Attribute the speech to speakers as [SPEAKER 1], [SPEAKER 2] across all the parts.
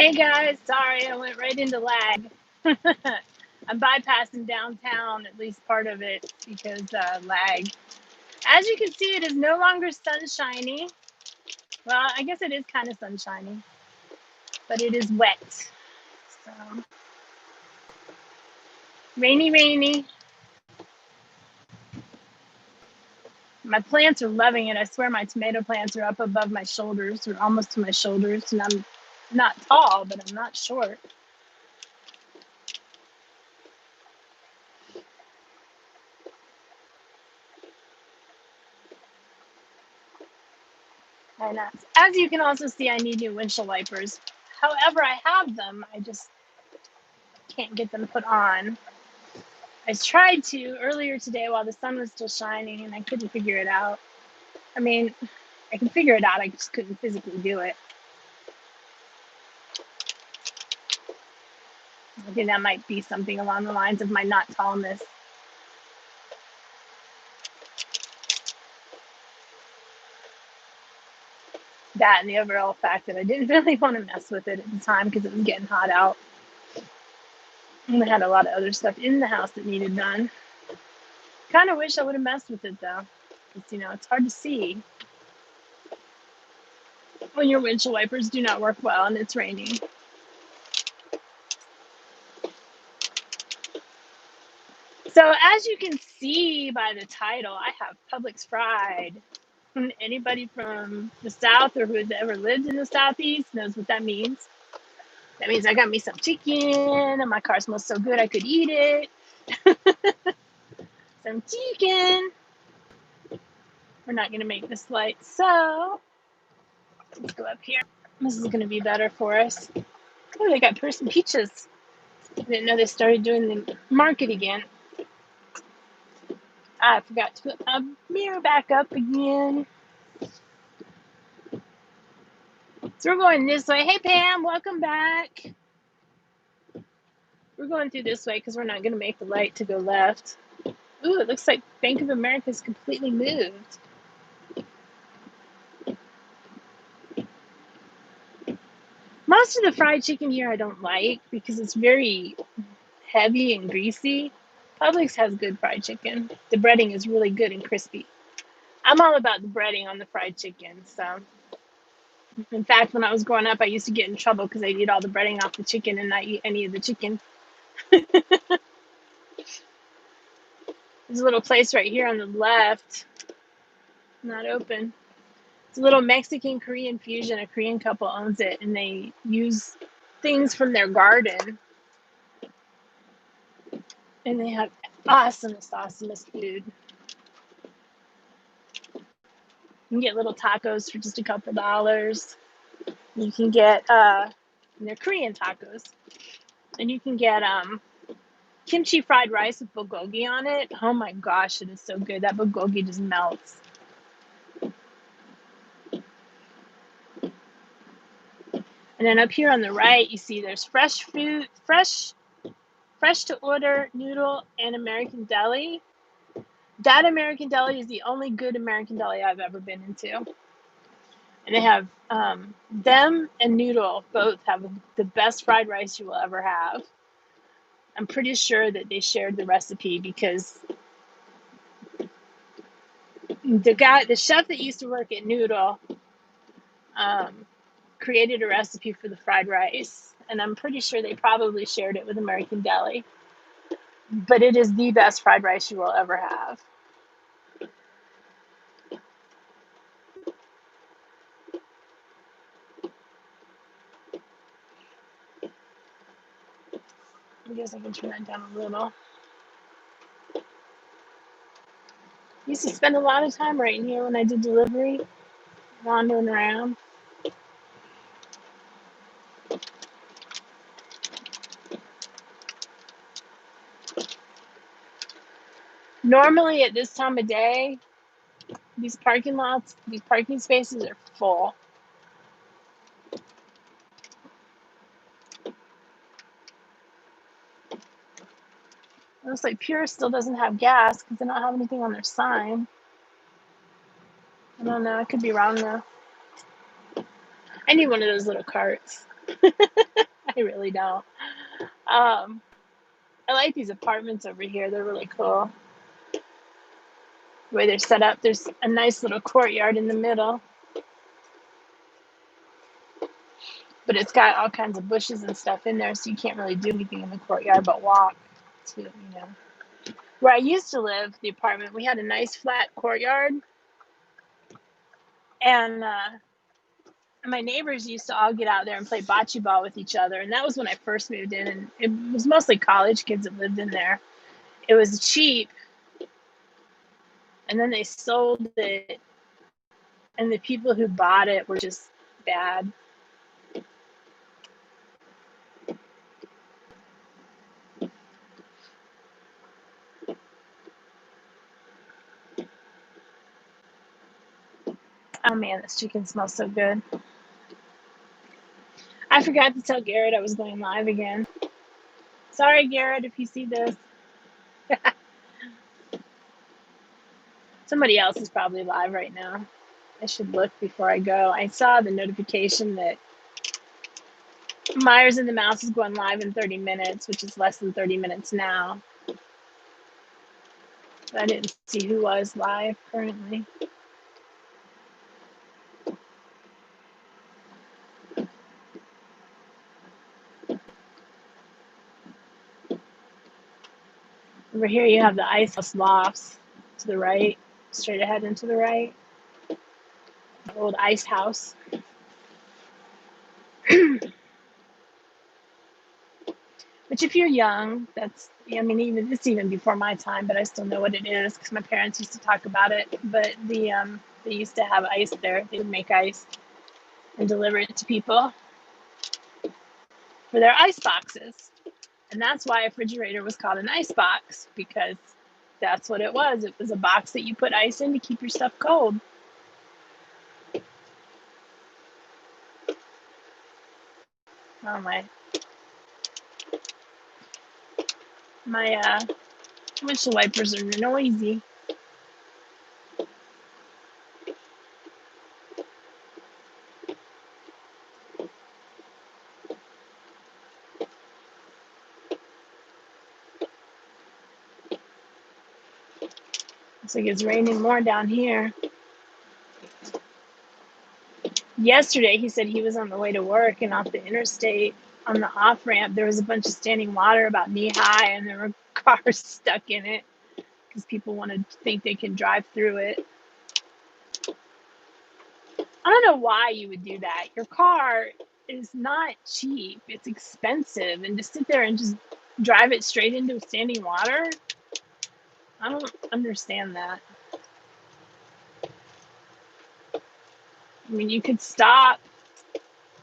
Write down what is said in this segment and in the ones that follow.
[SPEAKER 1] Hey guys, sorry I went right into lag. I'm bypassing downtown, at least part of it, because lag. As you can see, it is no longer sunshiny. Well, I guess it is kind of sunshiny, but it is wet. So rainy, rainy. My plants are loving it. I swear my tomato plants are up above my shoulders, or almost to my shoulders, and I'm not tall, but I'm not short. And as you can also see, I need new windshield wipers. However, I have them. I just can't get them put on. I tried to earlier today while the sun was still shining, and I couldn't figure it out. I mean, I can figure it out. I just couldn't physically do it. I think that might be something along the lines of my not tallness. That and the overall fact that I didn't really want to mess with it at the time because it was getting hot out. And I had a lot of other stuff in the house that needed done. Kind of wish I would have messed with it though. Because, it's hard to see when your windshield wipers do not work well and it's raining. So as you can see by the title, I have Publix Fried. Anybody from the South or who has ever lived in the Southeast knows what that means. That means I got me some chicken and my car smells so good I could eat it. Some chicken. We're not going to make this light, so let's go up here. This is going to be better for us. Oh, they got peaches. I didn't know they started doing the market again. I forgot to put my mirror back up again. So we're going this way. Hey, Pam, welcome back. We're going through this way because we're not going to make the light to go left. Ooh, it looks like Bank of America's completely moved. Most of the fried chicken here I don't like because it's very heavy and greasy. Publix has good fried chicken. The breading is really good and crispy. I'm all about the breading on the fried chicken. So, in fact, when I was growing up, I used to get in trouble because I'd eat all the breading off the chicken and not eat any of the chicken. There's a little place right here on the left, not open. It's a little Mexican Korean fusion. A Korean couple owns it, and they use things from their garden. And they have awesomest food. You can get little tacos for just a couple dollars. You can get, and they're Korean tacos. And you can get kimchi fried rice with bulgogi on it. Oh my gosh, it is so good. That bulgogi just melts. And then up here on the right, you see there's fresh food, fresh to order noodle and American deli. That American deli is the only good American deli I've ever been into. And they have them and noodle both have the best fried rice you will ever have. I'm pretty sure that they shared the recipe because the chef that used to work at Noodle created a recipe for the fried rice, and I'm pretty sure they probably shared it with American Deli. But it is the best fried rice you will ever have. I guess I can turn that down a little. I used to spend a lot of time right in here when I did delivery, wandering around. Normally at this time of day, these parking spaces are full. It looks like Pure still doesn't have gas because they don't have anything on their sign. I don't know. I could be wrong though. I need one of those little carts. I really don't. Um, I like these apartments over here. They're really cool. The way they're set up, there's a nice little courtyard in the middle, but it's got all kinds of bushes and stuff in there, so you can't really do anything in the courtyard but walk to, Where I used to live, the apartment, we had a nice flat courtyard, and my neighbors used to all get out there and play bocce ball with each other, and that was when I first moved in, and it was mostly college kids that lived in there. It was cheap, and then they sold it, and the people who bought it were just bad. Oh man, this chicken smells so good. I forgot to tell Garrett I was going live again. Sorry, Garrett, if you see this. Somebody else is probably live right now. I should look before I go. I saw the notification that Myers and the Mouse is going live in 30 minutes, which is less than 30 minutes now. But I didn't see who was live currently. Over here you have the Ice House Lofts to the right, straight ahead and to the right. The old ice house. Which if you're young, it's even before my time, but I still know what it is because my parents used to talk about it. But they used to have ice there. They would make ice and deliver it to people for their ice boxes. And that's why a refrigerator was called an ice box, because that's what it was. It was a box that you put ice in to keep your stuff cold. Oh my windshield wipers are noisy. Looks like it's raining more down here. Yesterday, he said he was on the way to work, and off the interstate on the off ramp, there was a bunch of standing water about knee high, and there were cars stuck in it because people wanted to think they can drive through it. I don't know why you would do that. Your car is not cheap, it's expensive, and to sit there and just drive it straight into standing water, I don't understand that. I mean, you could stop,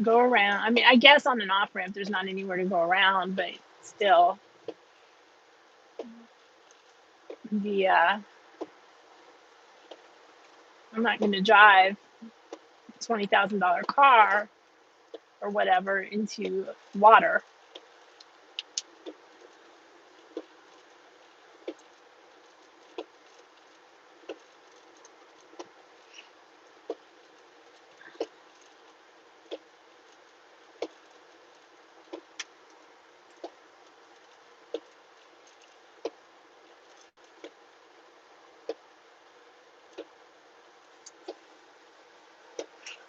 [SPEAKER 1] go around. I mean, I guess on an off ramp, there's not anywhere to go around, but still, I'm not going to drive a $20,000 car or whatever into water.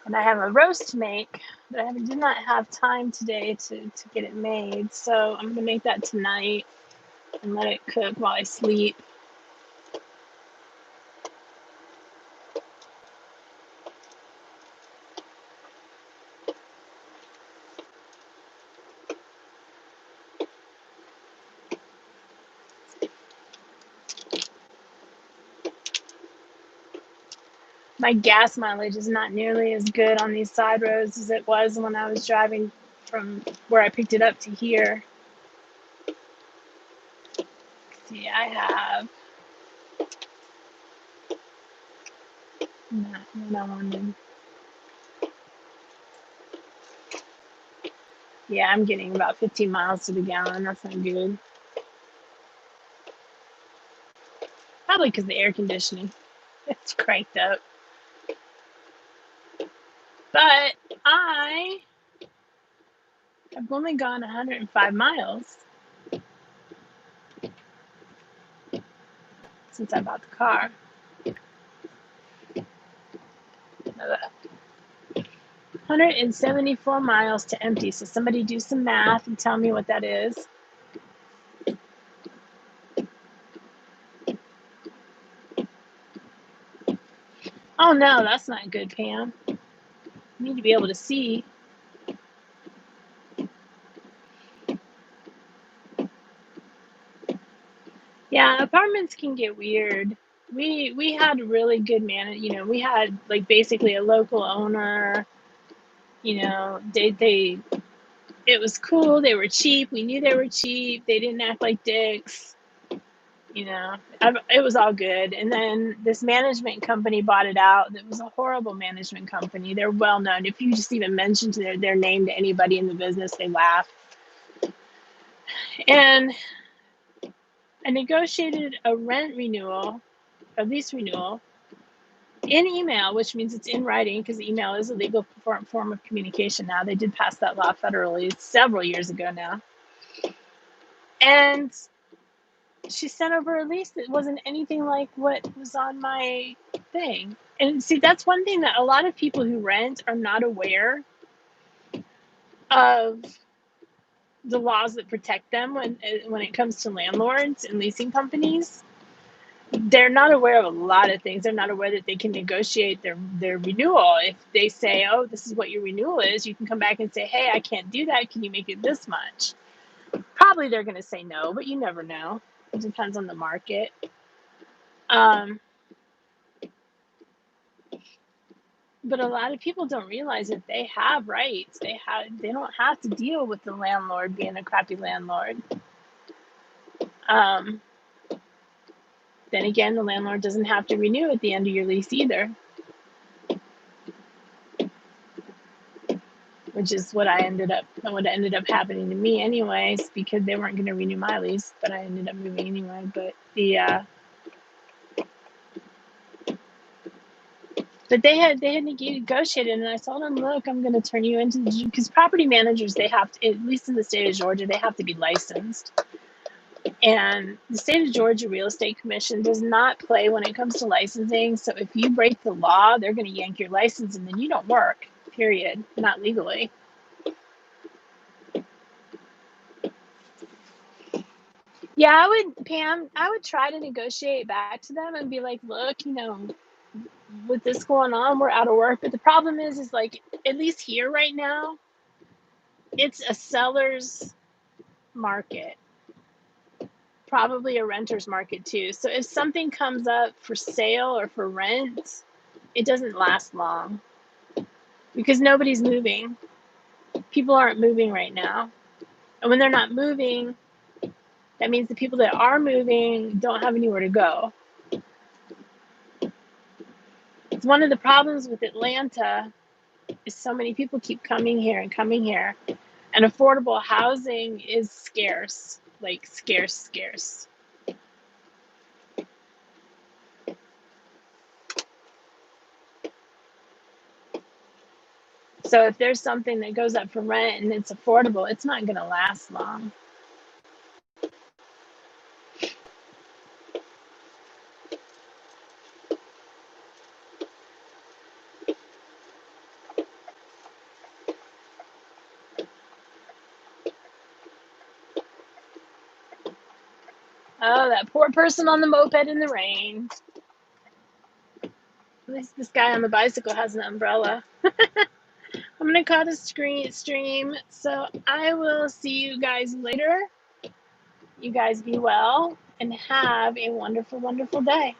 [SPEAKER 1] And I have a roast to make, but I did not have time today to get it made. So I'm going to make that tonight and let it cook while I sleep. My gas mileage is not nearly as good on these side roads as it was when I was driving from where I picked it up to here. See, I have not what I wanted. Yeah, I'm getting about 15 miles to the gallon. That's not good. Probably because the air conditioning. It's cranked up. But I I've only gone 105 miles since I bought the car. 174 miles to empty. So somebody do some math and tell me what that is. Oh no, that's not good, Pam. You need to be able to see. Yeah, apartments can get weird. We had really good we had like basically a local owner. They it was cool. They were cheap. We knew they were cheap. They didn't act like dicks. It was all good. And then this management company bought it out. It was a horrible management company. They're well known. If you just even mention their name to anybody in the business, they laugh. And I negotiated a lease renewal in email, which means it's in writing because email is a legal form of communication now. They did pass that law federally several years ago now. And she sent over a lease that wasn't anything like what was on my thing. And see, that's one thing that a lot of people who rent are not aware of, the laws that protect them when it comes to landlords and leasing companies. They're not aware of a lot of things. They're not aware that they can negotiate their renewal. If they say, oh, this is what your renewal is, you can come back and say, hey, I can't do that. Can you make it this much? Probably they're going to say no, but you never know. It depends on the market. But a lot of people don't realize that they have rights. They don't have to deal with the landlord being a crappy landlord. Then again, the landlord doesn't have to renew at the end of your lease either, which is what ended up happening to me anyways, because they weren't going to renew my lease, but I ended up moving anyway. But they had negotiated, and I told them, look, I'm going to turn you into, because property managers, they have to, at least in the state of Georgia, they have to be licensed. And the state of Georgia Real Estate Commission does not play when it comes to licensing. So if you break the law, they're going to yank your license, and then you don't work, period, not legally. Yeah, I would try to negotiate back to them and be like, look, with this going on, we're out of work. But the problem is like, at least here right now, it's a seller's market, probably a renter's market too. So if something comes up for sale or for rent, it doesn't last long because nobody's moving. People aren't moving right now. And when they're not moving, that means the people that are moving don't have anywhere to go. It's one of the problems with Atlanta is so many people keep coming here, and affordable housing is scarce, like scarce. So if there's something that goes up for rent and it's affordable, it's not going to last long. Oh, that poor person on the moped in the rain. At least this guy on the bicycle has an umbrella. I'm going to cut a stream, so I will see you guys later. You guys be well and have a wonderful, wonderful day.